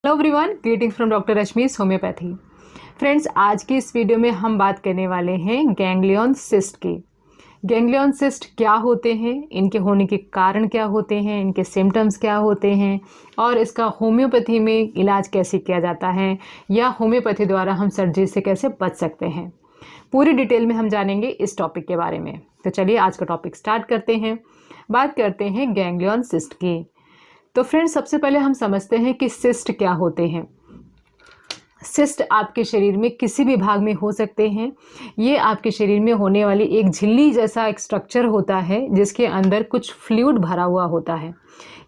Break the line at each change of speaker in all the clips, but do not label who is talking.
Hello everyone, greetings from doctor Rashmi's homeopathy. Friends, आज की इस वीडियो में हम बात करने वाले हैं गैंग्लियन सिस्ट की। गैंग्लियन सिस्ट क्या होते हैं, इनके होने के कारण क्या होते हैं, इनके सिम्टम्स क्या होते हैं और इसका होम्योपैथी में इलाज कैसे किया जाता है या होम्योपैथी द्वारा हम सर्जरी से कैसे बच सकते हैं। पूरी डिटेल में हम जानेंगे इस टॉपिक के बारे में। तो चलिए आज का टॉपिक स्टार्ट करते हैं। बात करते हैं गैंग्लियन सिस्ट की। तो फ्रेंड्स, सबसे पहले हम समझते हैं कि सिस्ट क्या होते हैं। सिस्ट आपके शरीर में किसी भी भाग में हो सकते हैं। ये आपके शरीर में होने वाली एक झिल्ली जैसा एक स्ट्रक्चर होता है जिसके अंदर कुछ फ्लूइड भरा हुआ होता है।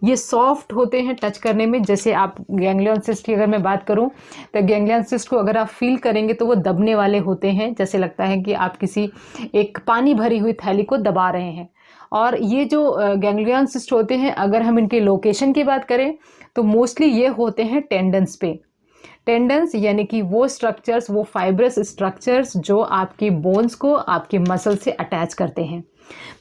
ये सॉफ्ट होते हैं टच करने में। जैसे आप गैंग्लियन सिस्ट की अगर मैं बात करूं तो गैंग्लियन सिस्ट को अगर आप फील करेंगे तो वो दबने वाले होते हैं। जैसे लगता है कि आप किसी एक पानी भरी हुई थैली को दबा रहे हैं। और ये जो गैंग्लियन सिस्ट होते हैं, अगर हम इनके लोकेशन की बात करें तो मोस्टली ये होते हैं टेंडन्स पे। टेंडन्स यानी कि वो स्ट्रक्चर्स, वो फाइब्रस स्ट्रक्चर्स जो आपकी बोन्स को आपके मसल से अटैच करते हैं।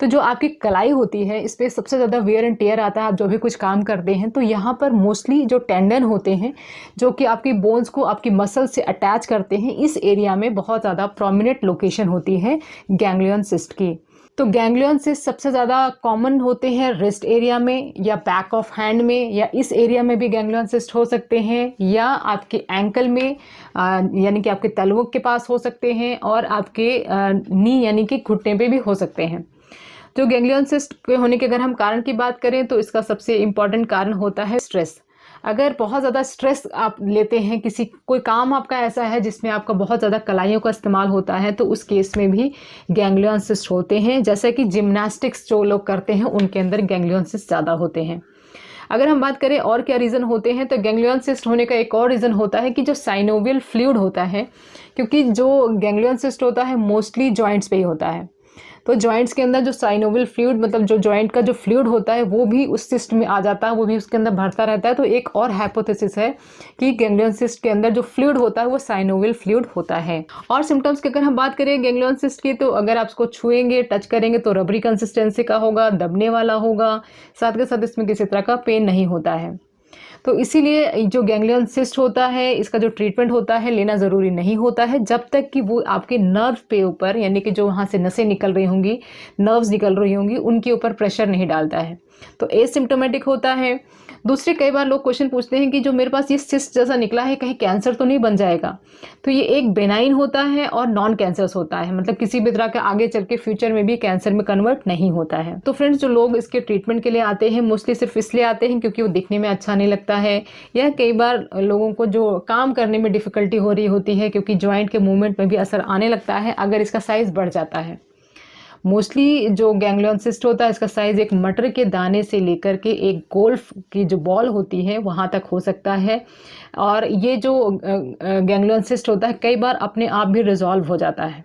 तो जो आपकी कलाई होती है, इस पर सबसे ज़्यादा वेयर एंड टेयर आता है। आप जो भी कुछ काम करते हैं तो यहाँ पर मोस्टली जो टेंडन होते हैं जो कि आपकी बोन्स को आपकी मसल से अटैच करते हैं, इस एरिया में बहुत ज़्यादा प्रोमिनेंट लोकेशन होती है गैंग्लियन सिस्ट की। तो गैंग्लियन सिस्ट सबसे ज़्यादा कॉमन होते हैं रिस्ट एरिया में या बैक ऑफ हैंड में, या इस एरिया में भी गैंग्लियन सिस्ट हो सकते हैं, या आपके एंकल में यानी कि आपके तलवों के पास हो सकते हैं, और आपके नी यानी कि घुटने पे भी हो सकते हैं। तो गैंग्लियन सिस्ट के होने के अगर हम कारण की बात करें तो इसका सबसे इम्पॉर्टेंट कारण होता है स्ट्रेस। अगर बहुत ज़्यादा स्ट्रेस आप लेते हैं, कोई काम आपका ऐसा है जिसमें आपका बहुत ज़्यादा कलाइयों का इस्तेमाल होता है, तो उस केस में भी गैंग्लियन सिस्ट होते हैं। जैसे कि जिम्नास्टिक्स जो लोग करते हैं उनके अंदर गैंग्लियन सिस्ट ज़्यादा होते हैं। अगर हम बात करें और क्या रीज़न होते हैं, तो गैंग्लियन सिस्ट होने का एक और रीज़न होता है कि जो साइनोवियल फ्लूइड होता है, क्योंकि जो गैंग्लियन सिस्ट होता है मोस्टली जॉइंट्स पे ही होता है। तो जॉइंट्स के अंदर जो साइनोवियल फ्लूइड, मतलब जो जॉइंट का जो फ्लूइड होता है, वो भी उस सिस्ट में आ जाता है, वो भी उसके अंदर भरता रहता है। तो एक और हाइपोथेसिस है कि गैंग्लियन सिस्ट के अंदर जो फ्लूइड होता है वो साइनोवियल फ्लूइड होता है। और सिम्टम्स की अगर हम बात करें गैंग्लियन सिस्ट की, तो अगर आप उसको छुएंगे, टच करेंगे तो रबरी कंसिस्टेंसी का होगा, दबने वाला होगा, साथ के साथ इसमें किसी तरह का पेन नहीं होता है। तो इसीलिए जो गैंग्लियन सिस्ट होता है, इसका जो ट्रीटमेंट होता है लेना ज़रूरी नहीं होता है जब तक कि वो आपके नर्व पे ऊपर, यानी कि जो वहाँ से नसें निकल रही होंगी, नर्व्स निकल रही होंगी, उनके ऊपर प्रेशर नहीं डालता है। तो एसिम्प्टोमेटिक होता है। दूसरे, कई बार लोग क्वेश्चन पूछते हैं कि जो मेरे पास ये सिस्ट जैसा निकला है, कहीं कैंसर तो नहीं बन जाएगा। तो ये एक बेनाइन होता है और नॉन कैंसरस होता है, मतलब किसी भी तरह का आगे चल के फ्यूचर में भी कैंसर में कन्वर्ट नहीं होता है। तो फ्रेंड्स, जो लोग इसके ट्रीटमेंट के लिए आते हैं मोस्टली सिर्फ इसलिए आते हैं क्योंकि वो दिखने में अच्छा नहीं लगता है, या कई बार लोगों को जो काम करने में डिफ़िकल्टी हो रही होती है क्योंकि जॉइंट के मूवमेंट में भी असर आने लगता है अगर इसका साइज़ बढ़ जाता है। मोस्टली जो गैंग्लियन सिस्ट होता है, इसका साइज़ एक मटर के दाने से लेकर के एक गोल्फ की जो बॉल होती है वहाँ तक हो सकता है। और ये जो गैंग्लियन सिस्ट होता है कई बार अपने आप भी रिजॉल्व हो जाता है।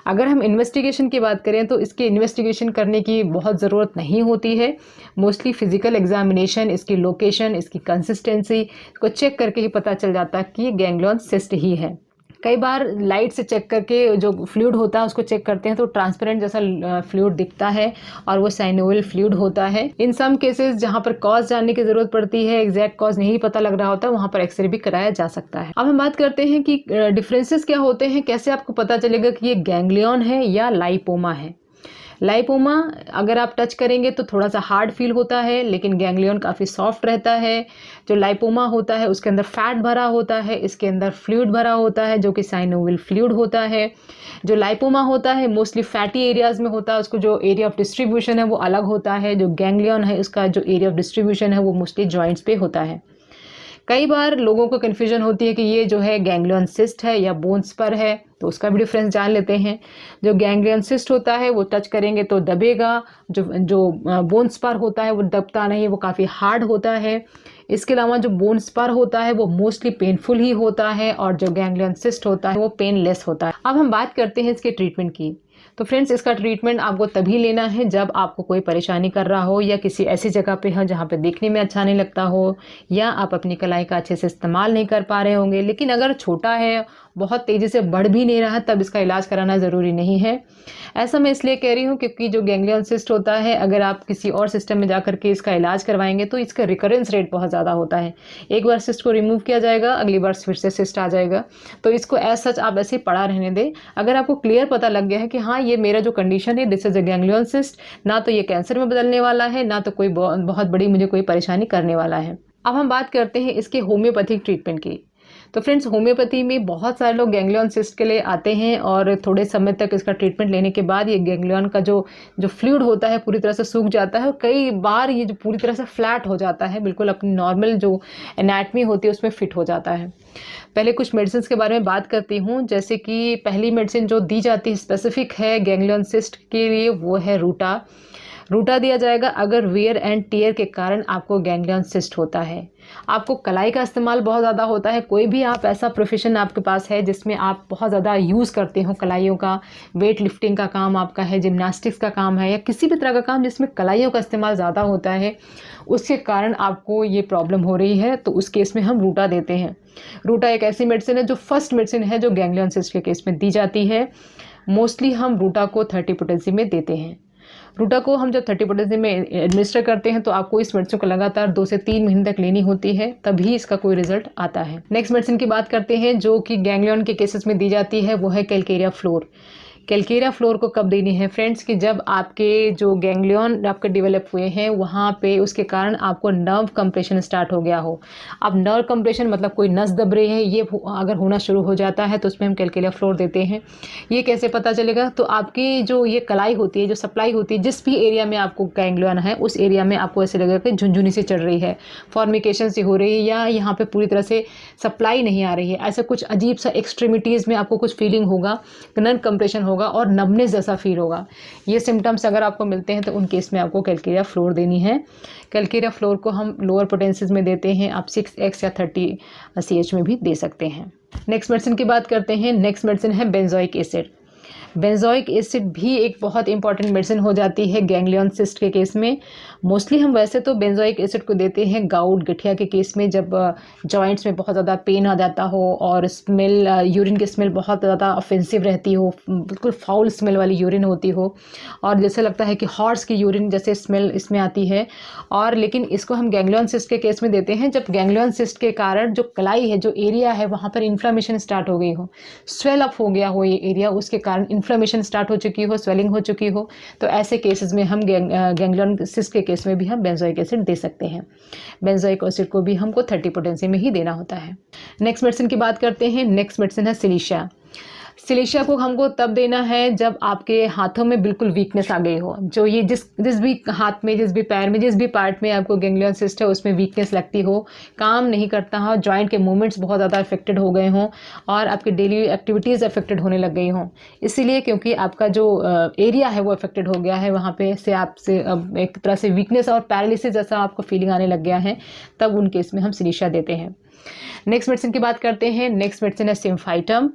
अगर हम इन्वेस्टिगेशन की बात करें तो इसकी इन्वेस्टिगेशन करने की बहुत ज़रूरत नहीं होती है। मोस्टली फिजिकल एग्जामिनेशन, इसकी लोकेशन, इसकी कंसिस्टेंसी को चेक करके ही पता चल जाता है कि ये गैंग्लियन सिस्ट ही है। कई बार लाइट से चेक करके जो फ्लूइड होता है उसको चेक करते हैं तो ट्रांसपेरेंट जैसा फ्लूइड दिखता है और वो साइनोवियल फ्लूइड होता है। इन सम केसेस जहाँ पर कॉज जानने की ज़रूरत पड़ती है, एग्जैक्ट कॉज नहीं पता लग रहा होता, वहाँ पर एक्सरे भी कराया जा सकता है। अब हम बात करते हैं कि डिफरेंसेस क्या होते हैं, कैसे आपको पता चलेगा कि ये गैंग्लियन है या लाइपोमा है। लाइपोमा अगर आप टच करेंगे तो थोड़ा सा हार्ड फील होता है, लेकिन गैंग्लियन काफ़ी सॉफ्ट रहता है। जो लाइपोमा होता है उसके अंदर फैट भरा होता है, इसके अंदर फ्लूइड भरा होता है जो कि साइनोवियल फ्लूइड होता है। जो लाइपोमा होता है मोस्टली फैटी एरियाज़ में होता है, उसको जो एरिया ऑफ डिस्ट्रीब्यूशन है वो अलग होता है। जो गैंग्लियन है उसका जो एरिया ऑफ डिस्ट्रीब्यूशन है वो मोस्टली जॉइंट्स पे होता है। कई बार लोगों को कन्फ्यूजन होती है कि ये जो है गैंग्लियन सिस्ट है या बोन्स पर है, तो उसका भी डिफरेंस जान लेते हैं। जो गैंग्लियन सिस्ट होता है वो टच करेंगे तो दबेगा, जो बोन्स पर होता है वो दबता नहीं, वो काफ़ी हार्ड होता है। इसके अलावा जो बोन्स पर होता है वो मोस्टली पेनफुल ही होता है, और जो गैंग्लियन सिस्ट होता है वो पेनलेस होता है। अब हम बात करते हैं इसके ट्रीटमेंट की। तो फ्रेंड्स, इसका ट्रीटमेंट आपको तभी लेना है जब आपको कोई परेशानी कर रहा हो या किसी ऐसी जगह पे हो जहाँ पे देखने में अच्छा नहीं लगता हो, या आप अपनी कलाई का अच्छे से इस्तेमाल नहीं कर पा रहे होंगे। लेकिन अगर छोटा है, बहुत तेज़ी से बढ़ भी नहीं रहा है, तब इसका इलाज कराना ज़रूरी नहीं है। ऐसा मैं इसलिए कह रही हूँ क्योंकि जो गैंग्लियन सिस्ट होता है, अगर आप किसी और सिस्टम में जाकर के इसका इलाज करवाएंगे तो इसका रिकरेंस रेट बहुत ज़्यादा होता है। एक बार सिस्ट को रिमूव किया जाएगा, अगली बार फिर से सिस्ट आ जाएगा। तो इसको एज सच आप ऐसे ही पड़ा रहने दें। अगर आपको क्लियर पता लग गया है कि हाँ, ये मेरा जो कंडीशन है, this is a ganglion cyst, ना तो ये कैंसर में बदलने वाला है, ना तो कोई बहुत बड़ी मुझे कोई परेशानी करने वाला है। अब हम बात करते हैं इसके होम्योपैथिक ट्रीटमेंट की। तो फ्रेंड्स, होम्योपैथी में बहुत सारे लोग गैंग्लियन सिस्ट के लिए आते हैं और थोड़े समय तक इसका ट्रीटमेंट लेने के बाद ये गैंग्लियन का जो फ्लूइड होता है पूरी तरह से सूख जाता है, और कई बार ये जो पूरी तरह से फ्लैट हो जाता है, बिल्कुल अपनी नॉर्मल जो एनाटमी होती है उसमें फिट हो जाता है। पहले कुछ मेडिसिन के बारे में बात करती हूँ। जैसे कि पहली मेडिसिन जो दी जाती है स्पेसिफिक है गैंग्लियन सिस्ट के लिए, वो है रूटा। रूटा दिया जाएगा अगर वियर एंड टियर के कारण आपको गैंग्लियन सिस्ट होता है। आपको कलाई का इस्तेमाल बहुत ज़्यादा होता है, कोई भी आप ऐसा प्रोफेशन आपके पास है जिसमें आप बहुत ज़्यादा यूज़ करते हो कलाइयों का, वेट लिफ्टिंग का काम आपका है, जिम्नास्टिक्स का काम है, या किसी भी तरह का काम जिसमें कलाइयों का इस्तेमाल ज़्यादा होता है, उसके कारण आपको ये प्रॉब्लम हो रही है, तो उस केस में हम रूटा देते हैं। रूटा एक ऐसी मेडिसिन है जो फर्स्ट मेडिसिन है जो गैंग्लियन सिस्ट के केस में दी जाती है। मोस्टली हम रूटा को 30 पोटेंसी में देते हैं। रूटा को हम जब 30 पोटेंसी में एडमिनिस्टर करते हैं तो आपको इस मेडिसिन को लगातार 2 से 3 महीने तक लेनी होती है, तभी इसका कोई रिजल्ट आता है। नेक्स्ट मेडिसिन की बात करते हैं जो कि गैंग्लियन के केसेस में दी जाती है, वो है कैलकेरिया फ्लोर। कैलकेरिया फ्लोर को कब देनी है फ्रेंड्स, कि जब आपके जो गैंग्लियन आपके डेवलप हुए हैं वहाँ पे उसके कारण आपको नर्व कंप्रेशन स्टार्ट हो गया हो। अब नर्व कंप्रेशन मतलब कोई नस दब रही है, ये अगर होना शुरू हो जाता है तो उसमें हम कैलकेरिया फ्लोर देते हैं। ये कैसे पता चलेगा, तो आपकी जो ये कलाई होती है, जो सप्लाई होती है, जिस भी एरिया में आपको गैंग्लियन है उस एरिया में आपको ऐसे लगेगा कि झुनझुनी से चढ़ रही है, फॉर्मिकेशन से हो रही है, या यहाँ पे पूरी तरह से सप्लाई नहीं आ रही है, ऐसा कुछ अजीब सा एक्सट्रीमिटीज़ में आपको कुछ फीलिंग होगा, नर्व कंप्रेशन होगा और नमनेस जैसा फील होगा। ये सिम्टम्स अगर आपको मिलते हैं तो उन केस में आपको कैलकेरिया फ्लोर देनी है। कैलकेरिया फ्लोर को हम लोअर पोटेंसीज में देते हैं, आप 6x या 30 CH में भी दे सकते हैं। नेक्स्ट मेडिसिन की बात करते हैं। नेक्स्ट मेडिसिन है बेंजोइक एसिड। बेंजोइक एसिड भी एक बहुत इंपॉर्टेंट मेडिसिन हो जाती है गैंग्लियन सिस्ट के केस में। मोस्टली हम वैसे तो बेंजोइक एसिड को देते हैं गाउट गठिया के केस में, जब जॉइंट्स में बहुत ज़्यादा पेन आ जाता हो और स्मेल, यूरिन की स्मेल बहुत ज़्यादा ऑफेंसिव रहती हो, बिल्कुल फाउल स्मेल वाली यूरिन होती हो और जैसे लगता है कि हॉर्स की यूरिन जैसे स्मेल इसमें आती है। और लेकिन इसको हम गैंग्लियन सिस्ट के केस में देते हैं जब गैंग्लियन सिस्ट के कारण जो कलाई है, जो एरिया है, वहाँ पर इन्फ्लामेशन स्टार्ट हो गई हो, स्वेल अप हो गया हो ये एरिया, उसके कारण इन्फ्लामेशन स्टार्ट हो चुकी हो, स्वेलिंग हो चुकी हो, तो ऐसे केसेस में हम गैंग्लियन सिस्ट के केस में भी हम बेंजोइक एसिड दे सकते हैं। बेंजोइक एसिड को भी हमको 30 पोटेंसी में ही देना होता है। नेक्स्ट मेडिसिन की बात करते हैं। नेक्स्ट मेडिसिन है सिलिशिया। सिलिशिया को हमको तब देना है जब आपके हाथों में बिल्कुल वीकनेस आ गई हो, जो ये जिस भी हाथ में, जिस भी पैर में, जिस भी पार्ट में आपको गैंग्लियन सिस्ट है उसमें वीकनेस लगती हो, काम नहीं करता हो, जॉइंट के मूवमेंट्स बहुत ज़्यादा अफेक्टेड हो गए हों और आपकी डेली एक्टिविटीज़ अफेक्टेड होने लग गई हों, इसीलिए क्योंकि आपका जो एरिया है वो अफेक्टेड हो गया है, वहाँ पे से आपसे एक तरह से वीकनेस और पैरालिसिस जैसा आपको फीलिंग आने लग गया है, तब उन केस में हम सिलिशिया देते हैं। नेक्स्ट मेडिसिन की बात करते हैं। नेक्स्ट मेडिसिन है सिम्फाइटम।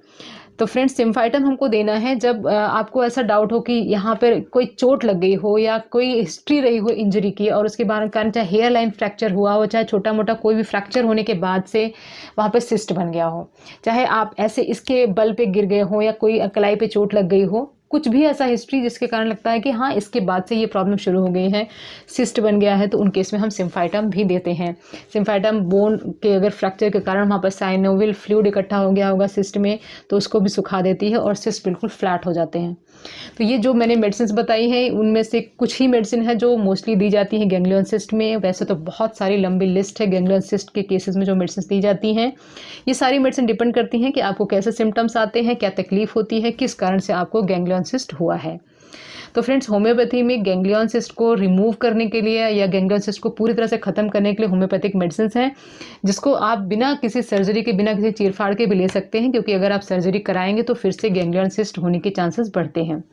तो फ्रेंड्स, सिम्फाइटम हमको देना है जब आपको ऐसा डाउट हो कि यहाँ पर कोई चोट लग गई हो या कोई हिस्ट्री रही हो इंजरी की और उसके कारण चाहे हेयर लाइन फ्रैक्चर हुआ हो, चाहे छोटा मोटा कोई भी फ्रैक्चर होने के बाद से वहाँ पे सिस्ट बन गया हो, चाहे आप ऐसे इसके बल पे गिर गए हो या कोई कलाई पे चोट लग गई हो, कुछ भी ऐसा हिस्ट्री जिसके कारण लगता है कि हाँ इसके बाद से ये प्रॉब्लम शुरू हो गई है, सिस्ट बन गया है, तो उन केस में हम सिम्फाइटम भी देते हैं। सिम्फाइटम बोन के अगर फ्रैक्चर के कारण वहाँ पर साइनोवियल फ्लूइड इकट्ठा हो गया होगा सिस्ट में, तो उसको भी सुखा देती है और सिस्ट बिल्कुल फ्लैट हो जाते हैं। तो ये जो मैंने मेडिसिन बताई हैं उनमें से कुछ ही मेडिसिन है जो मोस्टली दी जाती है गैंग्लियन सिस्ट में। वैसे तो बहुत सारी लंबी लिस्ट है गैंग्लियन सिस्ट के केसेस में जो मेडिसिन दी जाती हैं। ये सारी मेडिसिन डिपेंड करती हैं कि आपको कैसे सिम्टम्स आते हैं, क्या तकलीफ होती है, किस कारण से आपको गैंग्लियन सिस्ट हुआ है। तो फ्रेंड्स, होम्योपैथी में गैंग्लियन सिस्ट को रिमूव करने के लिए या गैंग्लियन सिस्ट को पूरी तरह से ख़त्म करने के लिए होम्योपैथिक मेडिसिन हैं, जिसको आप बिना किसी सर्जरी के, बिना किसी चीरफाड़ के भी ले सकते हैं, क्योंकि अगर आप सर्जरी कराएंगे तो फिर से गैंग्लियन सिस्ट होने के चांसेस बढ़ते हैं।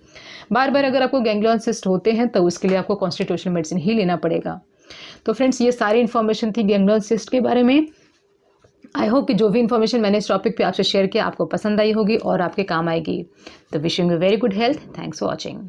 बार बार अगर आपको गैंग्लियन सिस्ट होते हैं तो उसके लिए आपको कॉन्स्टिट्यूशनल मेडिसिन ही लेना पड़ेगा। तो फ्रेंड्स, ये सारी इन्फॉर्मेशन थी गैंग्लियन सिस्ट के बारे में। आई होप कि जो भी इन्फॉर्मेशन मैंने इस टॉपिक पे आपसे शेयर किया आपको पसंद आई होगी और आपके काम आएगी। तो wishing you very good health. Thanks for watching.